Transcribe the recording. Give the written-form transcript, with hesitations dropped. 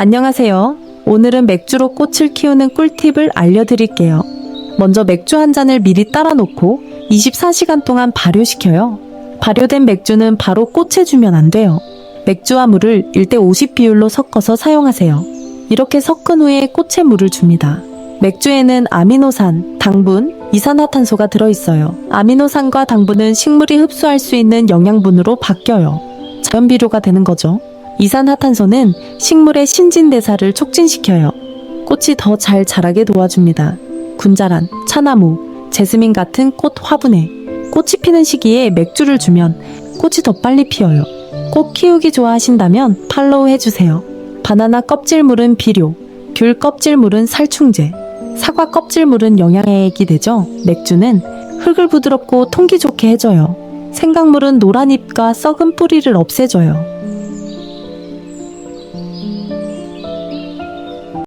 안녕하세요. 오늘은 맥주로 꽃을 키우는 꿀팁을 알려드릴게요. 먼저 맥주 한 잔을 미리 따라 놓고 24시간 동안 발효시켜요. 발효된 맥주는 바로 꽃에 주면 안 돼요. 맥주와 물을 1:50 비율로 섞어서 사용하세요. 이렇게 섞은 후에 꽃에 물을 줍니다. 맥주에는 아미노산, 당분, 이산화탄소가 들어있어요. 아미노산과 당분은 식물이 흡수할 수 있는 영양분으로 바뀌어요. 자연비료가 되는 거죠. 이산화탄소는 식물의 신진대사를 촉진시켜요. 꽃이 더 잘 자라게 도와줍니다. 군자란, 차나무, 제스민 같은 꽃 화분에 꽃이 피는 시기에 맥주를 주면 꽃이 더 빨리 피어요. 꽃 키우기 좋아하신다면 팔로우 해주세요. 바나나 껍질물은 비료, 귤 껍질물은 살충제, 사과 껍질물은 영양액이 되죠. 맥주는 흙을 부드럽고 통기 좋게 해줘요. 생강물은 노란 잎과 썩은 뿌리를 없애줘요.